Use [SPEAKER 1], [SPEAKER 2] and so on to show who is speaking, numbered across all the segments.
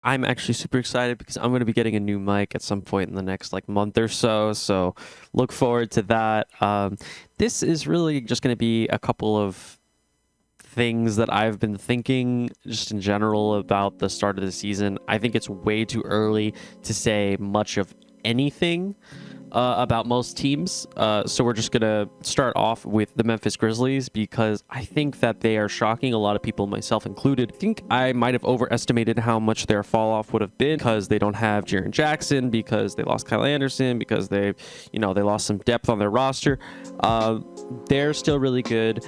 [SPEAKER 1] I'm actually super excited because I'm going to be getting a new mic at some point in the next like month or so. So look forward to that. This is really just going to be a couple of things that I've been thinking just in general about the start of the season. I think it's way too early to say much of anything about most teams. So we're just going to start off with the Memphis Grizzlies because I think that they are shocking a lot of people, myself included. I think I might have overestimated how much their fall off would have been because they don't have Jaren Jackson, because they lost Kyle Anderson, because they lost some depth on their roster. They're still really good.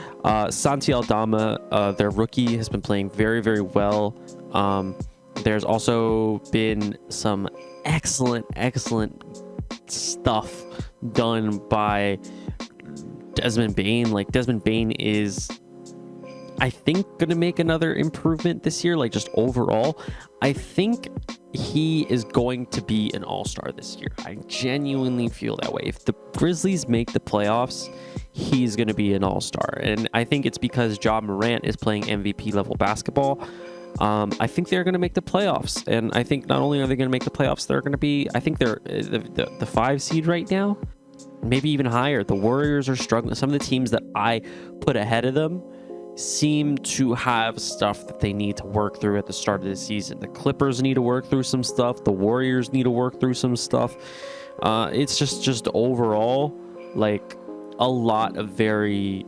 [SPEAKER 1] Santi Aldama, their rookie, has been playing very, very well. There's also been some excellent stuff done by Desmond Bane. Like, Desmond Bane is, I think, gonna make another improvement this year. Like, just overall, I think he is going to be an all-star this year. I genuinely feel that way. If the Grizzlies make the playoffs, he's gonna be an all-star, and I think it's because Ja Morant is playing MVP level basketball. I think they're going to make the playoffs, and I think not only are they going to make the playoffs, they're going to be, I think they're the 5 seed right now, maybe even higher. The Warriors are struggling. Some of the teams that I put ahead of them seem to have stuff that they need to work through at the start of the season. The Clippers need to work through some stuff. The Warriors need to work through some stuff. It's just overall, like, a lot of very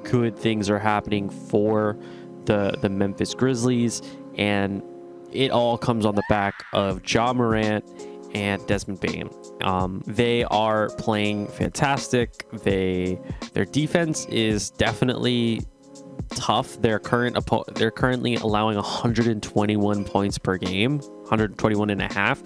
[SPEAKER 1] good things are happening for the Memphis Grizzlies, and it all comes on the back of Ja Morant and Desmond Bane. They are playing fantastic. Their defense is definitely tough. They're currently allowing 121 points per game, 121 and a half,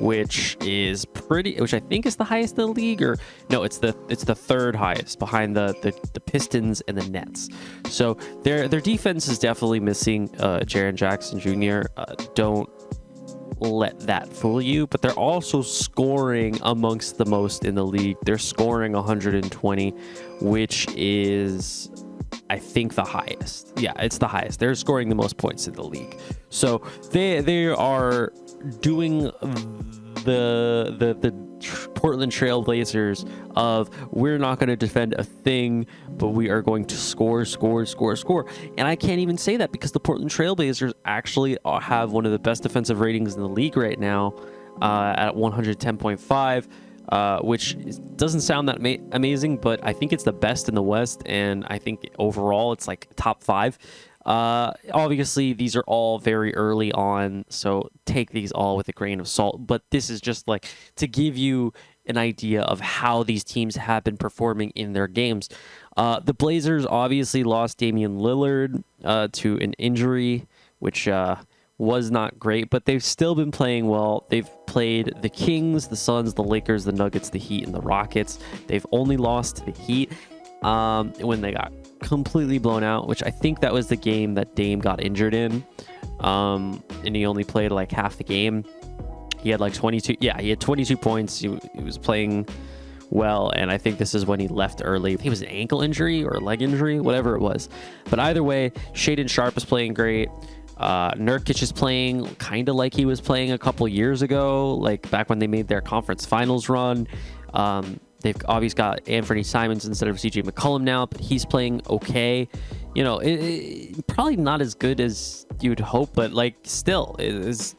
[SPEAKER 1] which I think is the highest in the league, or no, it's the third highest behind the Pistons and the Nets. So their defense is definitely missing Jaren Jackson Jr. Don't let that fool you, but they're also scoring amongst the most in the league. They're scoring 120, which is, I think, the highest. Yeah, it's the highest. They're scoring the most points in the league. So they are doing the Portland Trail Blazers of, we're not going to defend a thing, but we are going to score. And I can't even say that because the Portland Trail Blazers actually have one of the best defensive ratings in the league right now, at 110.5. Which doesn't sound that amazing, but I think it's the best in the West, and I think overall it's like top 5. Obviously, these are all very early on, so take these all with a grain of salt, but this is just like to give you an idea of how these teams have been performing in their games. The Blazers obviously lost Damian Lillard to an injury, which was not great, but they've still been playing well. They've played the Kings, the Suns, the Lakers, the Nuggets, the Heat, and the Rockets. They've only lost to the Heat when they got completely blown out, which I think that was the game that Dame got injured in, and he only played like half the game. He had like 22. Yeah, he had 22 points. He was playing well, and I think this is when he left early. I think it was an ankle injury or a leg injury, whatever it was. But either way, Shaedon Sharpe is playing great. Nurkic is playing kind of like he was playing a couple years ago, like back when they made their conference finals run. They've obviously got Anthony Simons instead of CJ McCollum now, but he's playing okay. You know, probably not as good as you'd hope, but like still it is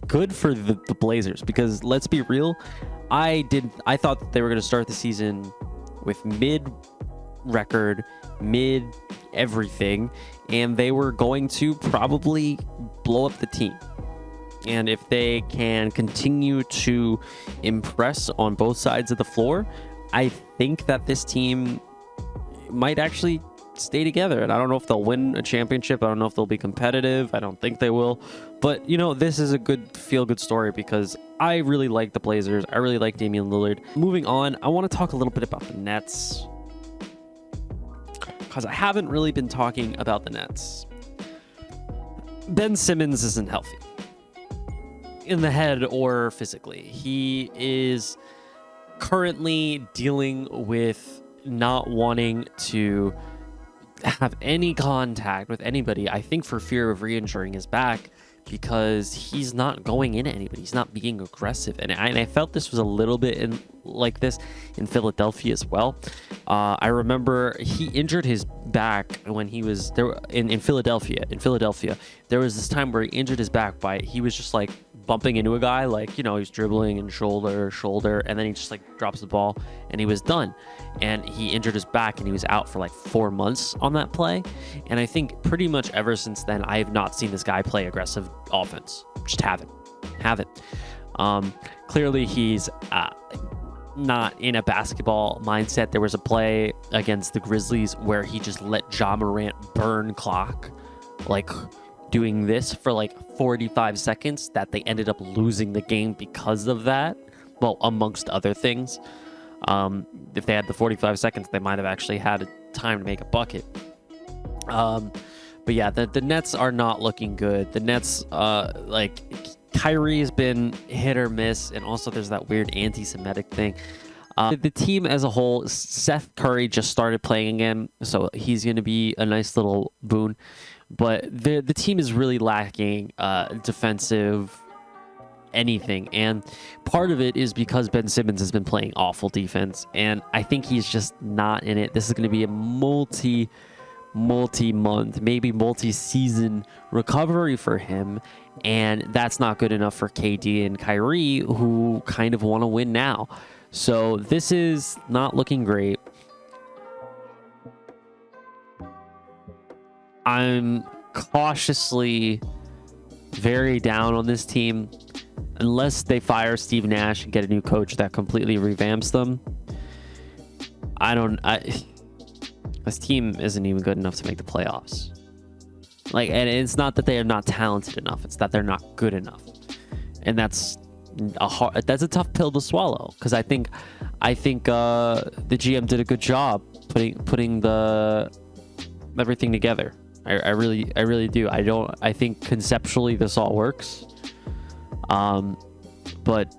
[SPEAKER 1] good for the Blazers, because let's be real, I thought that they were going to start the season with mid record, mid everything, and they were going to probably blow up the team. And if they can continue to impress on both sides of the floor, I think that this team might actually stay together. And I don't know if they'll win a championship. I don't know if they'll be competitive. I don't think they will. But, you know, this is a good feel-good story because I really like the Blazers. I really like Damian Lillard. Moving on, I want to talk a little bit about the Nets, because I haven't really been talking about the Nets. Ben Simmons isn't healthy in the head or physically. He is currently dealing with not wanting to have any contact with anybody, I think for fear of re-injuring his back. because he's not going into anybody. He's not being aggressive. And I felt this was a little bit like this in Philadelphia as well. I remember he injured his back when he was there in Philadelphia. In Philadelphia, there was this time where he injured his back he was just like bumping into a guy, like, he's dribbling and shoulder, and then he just like drops the ball and he was done. And he injured his back and he was out for like 4 months on that play. And I think pretty much ever since then, I have not seen this guy play aggressive offense. Just haven't. Clearly he's not in a basketball mindset. There was a play against the Grizzlies where he just let Ja Morant burn clock, like doing this for like 45 seconds, that they ended up losing the game because of that. Well, amongst other things. If they had the 45 seconds, they might have actually had time to make a bucket. But yeah, the Nets are not looking good. The Nets, like, Kyrie has been hit or miss, and also there's that weird anti-Semitic thing. The team as a whole, Seth Curry just started playing again, so he's going to be a nice little boon. But the team is really lacking defensive anything, and part of it is because Ben Simmons has been playing awful defense, and I think he's just not in it. This is going to be a multi-month, maybe multi-season recovery for him, and that's not good enough for KD and Kyrie, who kind of want to win now. So this is not looking great. I'm cautiously very down on this team unless they fire Steve Nash and get a new coach that completely revamps them. This team isn't even good enough to make the playoffs. Like, and it's not that they are not talented enough; it's that they're not good enough, and that's a tough pill to swallow. Because I think the GM did a good job putting everything together. I really do. I think conceptually this all works, but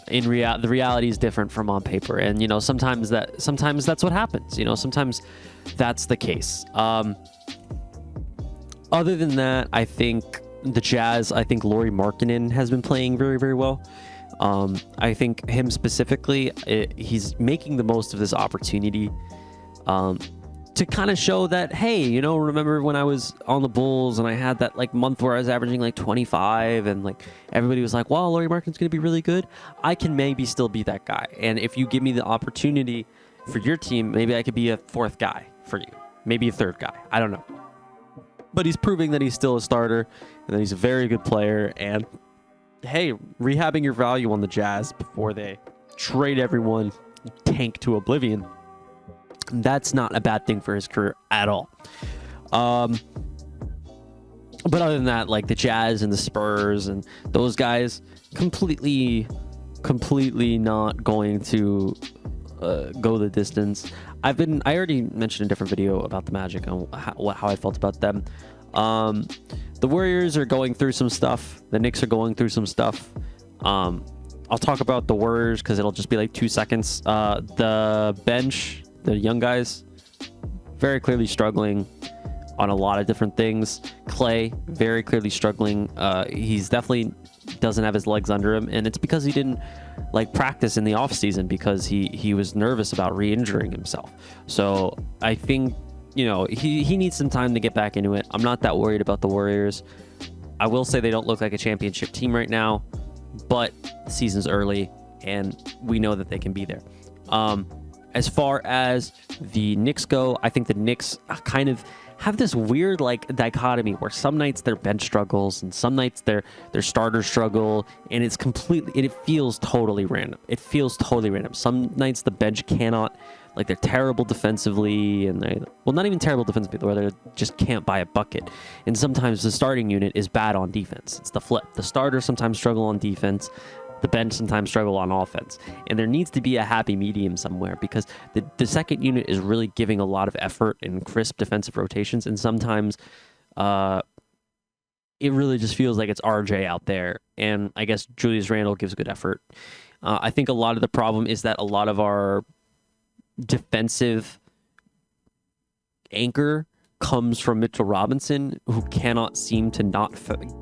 [SPEAKER 1] the reality is different from on paper, and sometimes that's what happens. Sometimes that's the case. Other than that, I think the Jazz. I think Lauri Markkanen has been playing very, very well. I think him specifically, he's making the most of this opportunity to kind of show that, hey, remember when I was on the Bulls and I had that like month where I was averaging like 25 and like everybody was like, wow, Lauri Markkanen's going to be really good. I can maybe still be that guy. And if you give me the opportunity for your team, maybe I could be a fourth guy for you. Maybe a third guy. I don't know. But he's proving that he's still a starter and that he's a very good player. And hey, rehabbing your value on the Jazz before they trade everyone, tank to oblivion, that's not a bad thing for his career at all. But other than that, like the Jazz and the Spurs and those guys, completely not going to go the distance. I already mentioned a different video about the Magic and how I felt about them. The Warriors are going through some stuff. The Knicks are going through some stuff. I'll talk about the Warriors because it'll just be like 2 seconds. The bench, the young guys, very clearly struggling on a lot of different things. Clay, very clearly struggling. He's definitely doesn't have his legs under him, and it's because he didn't like practice in the off season because he was nervous about re-injuring himself. So I think he needs some time to get back into it. I'm not that worried about the Warriors. I will say they don't look like a championship team right now, but the season's early and we know that they can be there. As far as the Knicks go, I think the Knicks kind of have this weird like dichotomy where some nights their bench struggles and some nights their starters struggle, and it feels totally random. Some nights the bench cannot, like, they're terrible defensively, and not even terrible defensively, where they just can't buy a bucket. And sometimes the starting unit is bad on defense. It's the flip. The starters sometimes struggle on defense. The bench sometimes struggle on offense. And there needs to be a happy medium somewhere, because the second unit is really giving a lot of effort and crisp defensive rotations. And sometimes it really just feels like it's RJ out there. And I guess Julius Randle gives good effort. I think a lot of the problem is that a lot of our defensive anchor comes from Mitchell Robinson, who cannot seem to not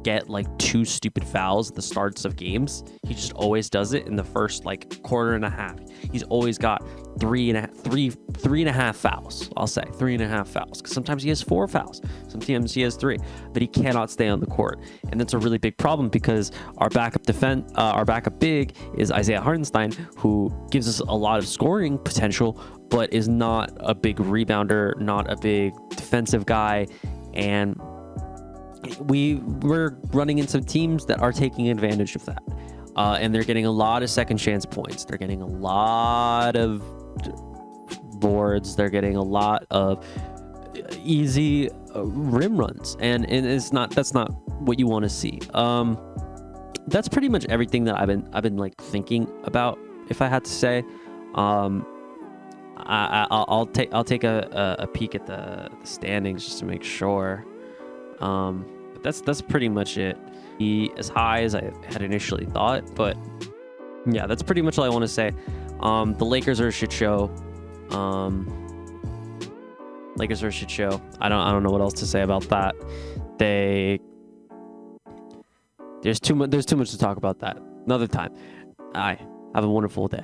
[SPEAKER 1] get like 2 stupid fouls at the starts of games. He just always does it in the first like quarter and a half. He's always got three and a half fouls. I'll say 3.5 fouls, because sometimes he has 4 fouls, sometimes he has 3, but he cannot stay on the court, and that's a really big problem because our backup big is Isaiah Hartenstein, who gives us a lot of scoring potential, but is not a big rebounder, not a big defensive guy, and we're running into teams that are taking advantage of that, and they're getting a lot of second chance points. They're getting a lot of boards. They're getting a lot of easy rim runs, and that's not what you want to see. That's pretty much everything that I've been like thinking about, if I had to say. I'll take a peek at the standings just to make sure. But that's pretty much it. As high as I had initially thought, but yeah, that's pretty much all I want to say. The Lakers are a shit show. Lakers are a shit show. I don't know what else to say about that. There's too much to talk about that. Another time. Have a wonderful day.